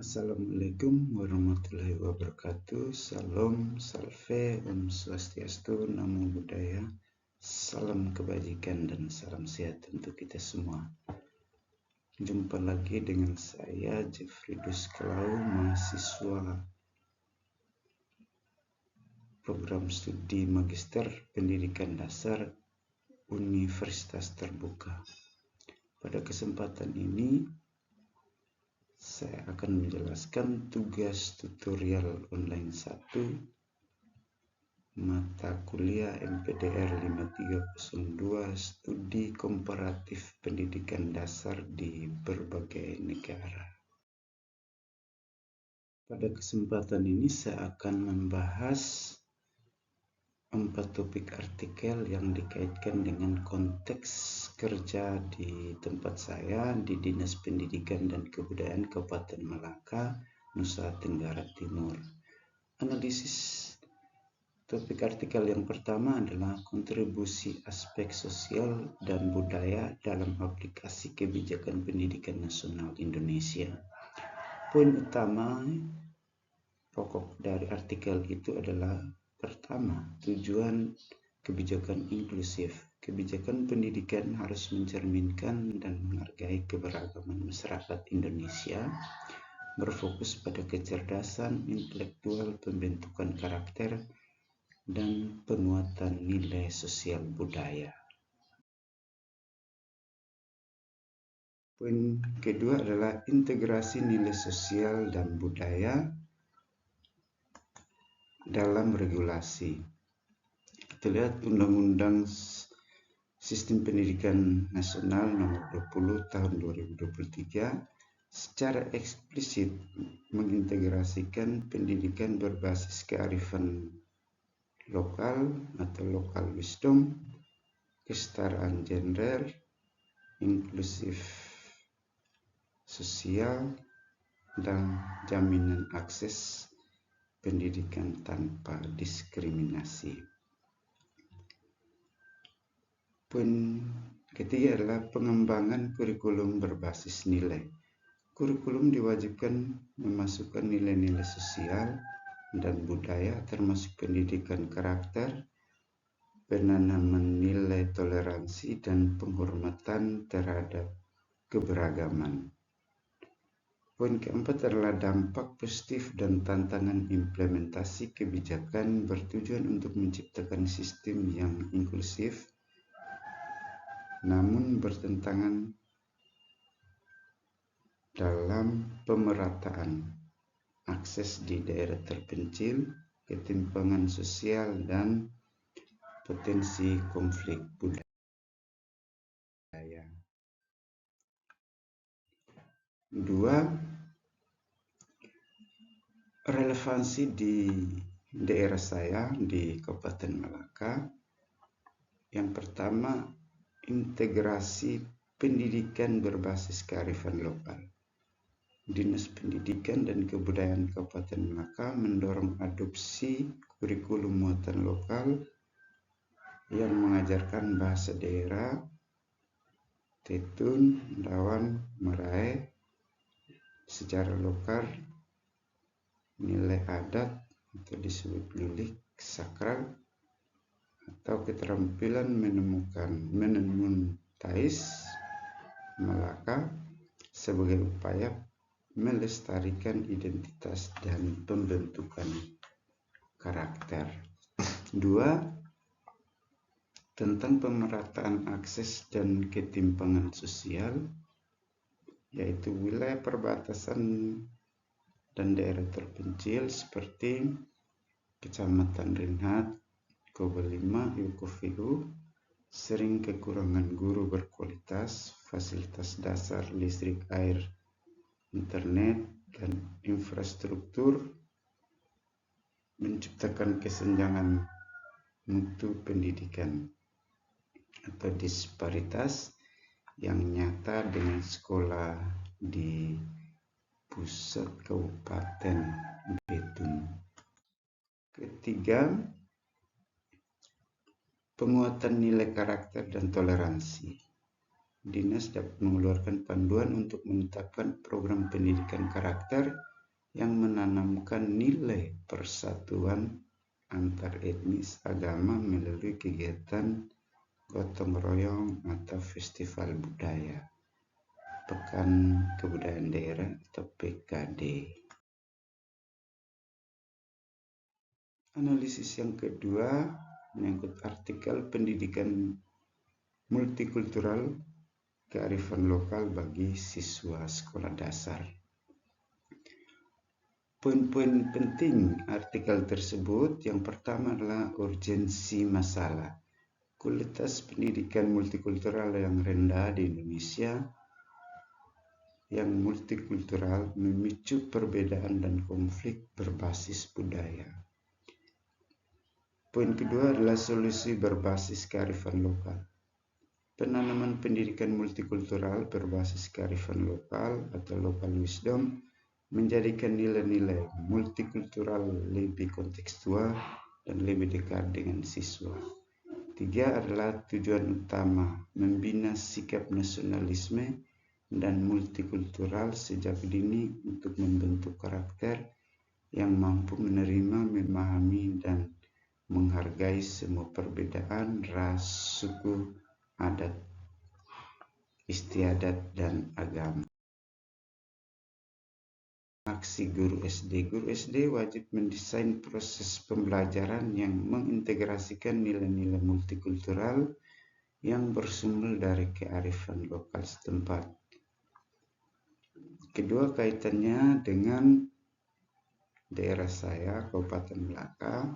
Assalamualaikum warahmatullahi wabarakatuh. Salam, salve, Om Swastiastu, Namo Buddhaya. Salam kebajikan dan salam sehat untuk kita semua. Jumpa lagi dengan saya Jeffridus Kalau, mahasiswa program studi Magister Pendidikan Dasar Universitas Terbuka. Pada kesempatan ini saya akan menjelaskan tugas tutorial online 1 mata kuliah MPDR 5302 Studi Komparatif Pendidikan Dasar di berbagai negara. Pada kesempatan ini saya akan membahas 4 topik artikel yang dikaitkan dengan konteks kerja di tempat saya di Dinas Pendidikan dan Kebudayaan Kabupaten Malaka, Nusa Tenggara Timur. Analisis topik artikel yang pertama adalah kontribusi aspek sosial dan budaya dalam aplikasi kebijakan pendidikan nasional Indonesia. Poin utama pokok dari artikel itu adalah pertama, tujuan kebijakan inklusif. Kebijakan pendidikan harus mencerminkan dan menghargai keberagaman masyarakat Indonesia, berfokus pada kecerdasan intelektual, pembentukan karakter, dan penguatan nilai sosial budaya. Poin kedua adalah integrasi nilai sosial dan budaya dalam regulasi. Kita lihat Undang-Undang Sistem Pendidikan Nasional Nomor 20 Tahun 2023 secara eksplisit mengintegrasikan pendidikan berbasis kearifan lokal atau local wisdom, kesetaraan gender, inklusif sosial, dan jaminan akses pendidikan tanpa diskriminasi. Poin ketiga adalah pengembangan kurikulum berbasis nilai. Kurikulum diwajibkan memasukkan nilai-nilai sosial dan budaya termasuk pendidikan karakter, penanaman nilai toleransi, dan penghormatan terhadap keberagaman. Poin keempat adalah dampak positif dan tantangan implementasi kebijakan bertujuan untuk menciptakan sistem yang inklusif namun bertentangan dalam pemerataan akses di daerah terpencil, ketimpangan sosial, dan potensi konflik budaya. 2. Relevansi di daerah saya di Kabupaten Malaka. Yang pertama, integrasi pendidikan berbasis kearifan lokal. Dinas Pendidikan dan Kebudayaan Kabupaten Malaka mendorong adopsi kurikulum muatan lokal yang mengajarkan bahasa daerah, Tetun, Dawan, Marae secara lokal, nilai adat atau disebut lulik sakral, atau keterampilan menenun tais Malaka sebagai upaya melestarikan identitas dan pembentukan karakter. 2. Tentang pemerataan akses dan ketimpangan sosial, yaitu wilayah perbatasan dan daerah terpencil seperti Kecamatan Rinhat, Koba 5, Yukofiu, sering kekurangan guru berkualitas, fasilitas dasar listrik, air, internet, dan infrastruktur, menciptakan kesenjangan mutu pendidikan atau disparitas yang nyata dengan sekolah di pusat Kabupaten Betun. Ketiga, penguatan nilai karakter dan toleransi. Dinas dapat mengeluarkan panduan untuk menetapkan program pendidikan karakter yang menanamkan nilai persatuan antar etnis agama melalui kegiatan gotong royong atau festival budaya, Pekan Kebudayaan Daerah atau PKD. Analisis yang kedua menyangkut artikel pendidikan multikultural kearifan lokal bagi siswa sekolah dasar. Poin-poin penting artikel tersebut yang pertama adalah urgensi masalah. Kualitas pendidikan multikultural yang rendah di Indonesia yang multikultural memicu perbedaan dan konflik berbasis budaya. Poin kedua adalah solusi berbasis kearifan lokal. Penanaman pendidikan multikultural berbasis kearifan lokal atau local wisdom menjadikan nilai-nilai multikultural lebih kontekstual dan lebih dekat dengan siswa. Tiga adalah tujuan utama, membina sikap nasionalisme dan multikultural sejak dini untuk membentuk karakter yang mampu menerima, memahami, dan menghargai semua perbedaan ras, suku, adat, istiadat, dan agama. Aksi guru SD. Guru SD wajib mendesain proses pembelajaran yang mengintegrasikan nilai-nilai multikultural yang bersumber dari kearifan lokal setempat. Kedua, kaitannya dengan daerah saya, Kabupaten Melaka,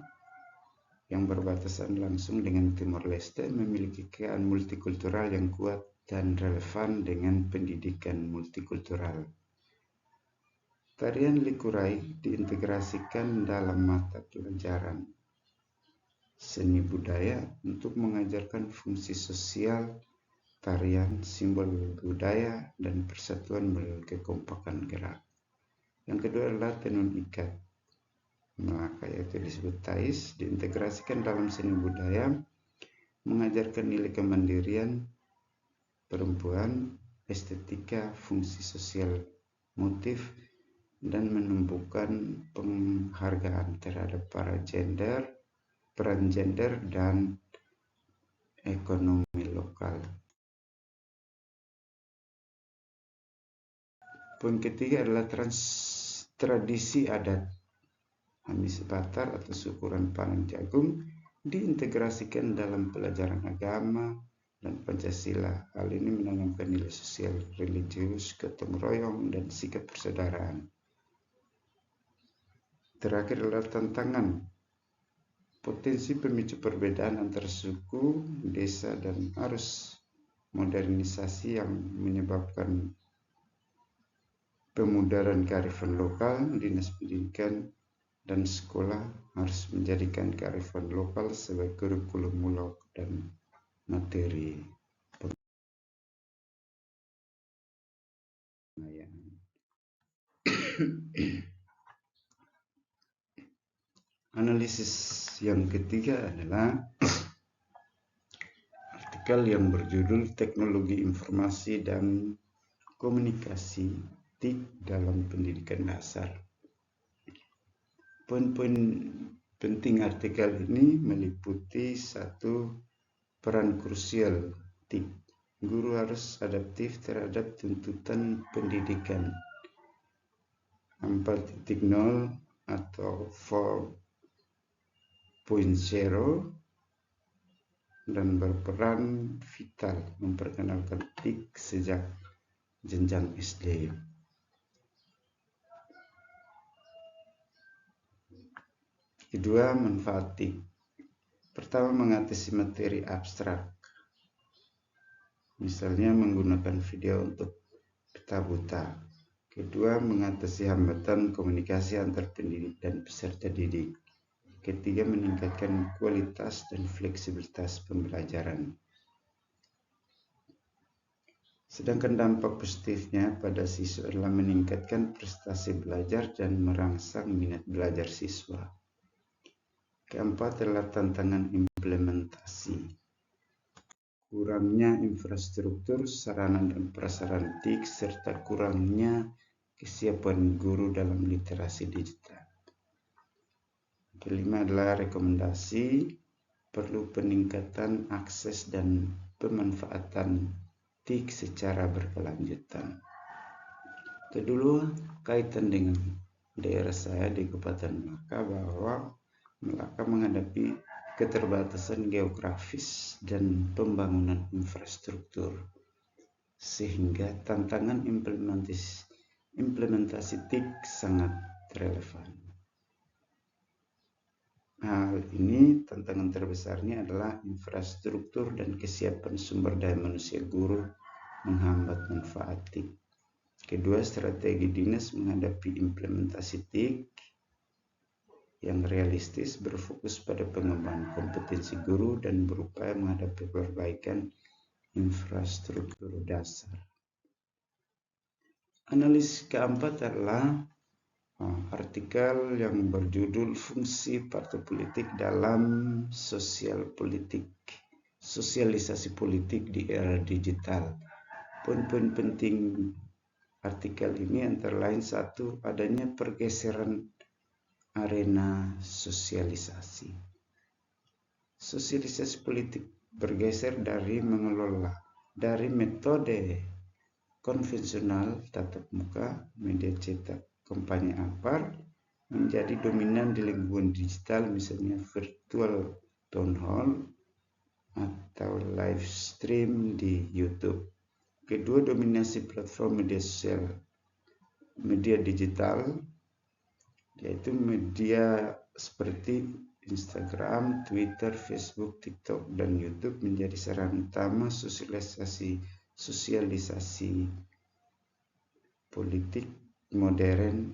yang berbatasan langsung dengan Timor Leste, memiliki keadaan multikultural yang kuat dan relevan dengan pendidikan multikultural. Tarian Likurai diintegrasikan dalam mata pelajaran seni budaya untuk mengajarkan fungsi sosial tarian, simbol budaya, dan persatuan melalui kekompakan gerak. Yang kedua adalah tenun ikat Melaka, yaitu disebut Tais, diintegrasikan dalam seni budaya, mengajarkan nilai kemandirian perempuan, estetika, fungsi sosial motif, dan menumbuhkan penghargaan terhadap peran gender, dan ekonomi lokal. Poin ketiga adalah tradisi adat. Hamis Batar atau syukuran panen jagung diintegrasikan dalam pelajaran agama dan Pancasila. Hal ini menanamkan nilai sosial, religius, gotong royong, dan sikap persaudaraan. Terakhir adalah tantangan. Potensi pemicu perbedaan antar suku, desa, dan arus modernisasi yang menyebabkan pemudaran kearifan lokal. Dinas Pendidikan dan sekolah harus menjadikan kearifan lokal sebagai kurikulum mulak dan materi pengayaan. Analisis yang ketiga adalah artikel yang berjudul Teknologi Informasi dan Komunikasi TIK dalam Pendidikan Dasar. Poin-poin penting artikel ini meliputi 1. Peran krusial TIK. Guru harus adaptif terhadap tuntutan pendidikan 4.0 atau 4.0 dan berperan vital memperkenalkan TIK sejak jenjang SD. Kedua, manfaat TIK. Pertama, mengatasi materi abstrak. Misalnya menggunakan video untuk peta buta. Kedua, mengatasi hambatan komunikasi antar pendidik dan peserta didik. Ketiga, meningkatkan kualitas dan fleksibilitas pembelajaran. Sedangkan dampak positifnya pada siswa adalah meningkatkan prestasi belajar dan merangsang minat belajar siswa. Keempat adalah tantangan implementasi. Kurangnya infrastruktur, sarana dan prasarana TIK, serta kurangnya kesiapan guru dalam literasi digital. Kelima adalah rekomendasi, perlu peningkatan akses dan pemanfaatan TIK secara berkelanjutan. Kedua, kaitan dengan daerah saya di Kabupaten Melaka, bahwa Melaka menghadapi keterbatasan geografis dan pembangunan infrastruktur, sehingga tantangan implementasi TIK sangat relevan. Hal ini tantangan terbesarnya adalah infrastruktur dan kesiapan sumber daya manusia guru menghambat manfaat TIK. Kedua, strategi dinas menghadapi implementasi TIK yang realistis, berfokus pada pengembangan kompetensi guru dan berupaya menghadapi perbaikan infrastruktur dasar. Analisis keempat adalah artikel yang berjudul Fungsi Partai Politik dalam Sosialisasi Politik di Era Digital. Poin-poin penting artikel ini antara lain: satu, adanya pergeseran arena sosialisasi. Sosialisasi politik bergeser dari metode konvensional tatap muka, media cetak, kampanye akbar, menjadi dominan di lingkungan digital, misalnya virtual town hall atau live stream di YouTube. Kedua, dominasi platform media digital, yaitu media seperti Instagram, Twitter, Facebook, TikTok, dan YouTube menjadi sarana utama sosialisasi politik modern,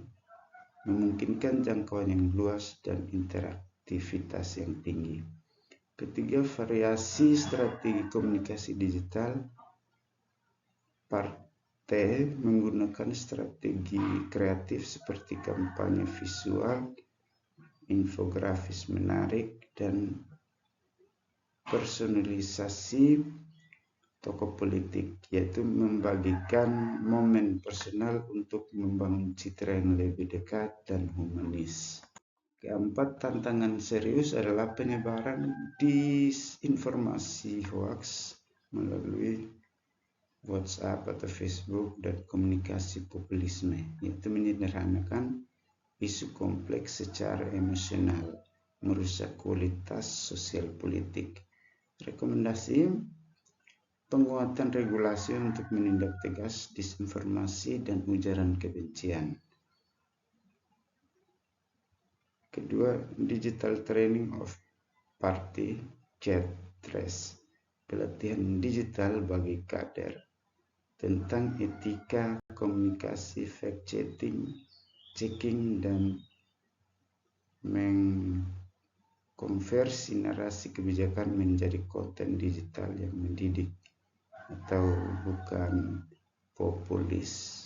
memungkinkan jangkauan yang luas dan interaktivitas yang tinggi. Ketiga, variasi strategi komunikasi digital. Partai menggunakan strategi kreatif seperti kampanye visual, infografis menarik, dan personalisasi tokoh politik, yaitu membagikan momen personal untuk membangun citra yang lebih dekat dan humanis. Keempat, tantangan serius adalah penyebaran disinformasi hoax melalui WhatsApp atau Facebook dan komunikasi populisme, yaitu menyederhanakan isu kompleks secara emosional, merusak kualitas sosial politik. Rekomendasi: penguatan regulasi untuk menindak tegas disinformasi dan ujaran kebencian. Kedua, digital training of party chat trace, pelatihan digital bagi kader tentang etika komunikasi, fact checking, dan mengkonversi narasi kebijakan menjadi konten digital yang mendidik atau bukan populis.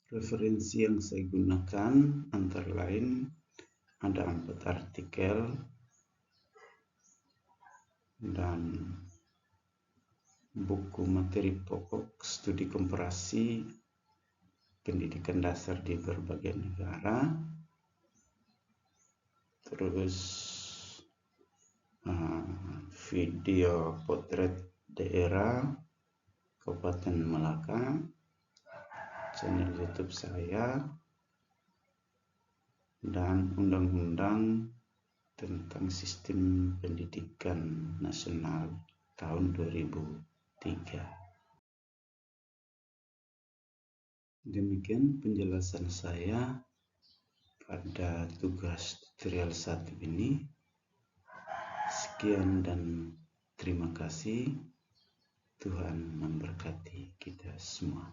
Referensi yang saya gunakan antara lain ada 4 artikel dan buku materi pokok studi komparasi pendidikan dasar di berbagai negara, terus video potret daerah Kabupaten Melaka, channel YouTube saya, dan undang-undang tentang sistem pendidikan nasional tahun 2003. Demikian penjelasan saya pada tugas tutorial 1 ini. Sekian dan terima kasih. Tuhan memberkati kita semua.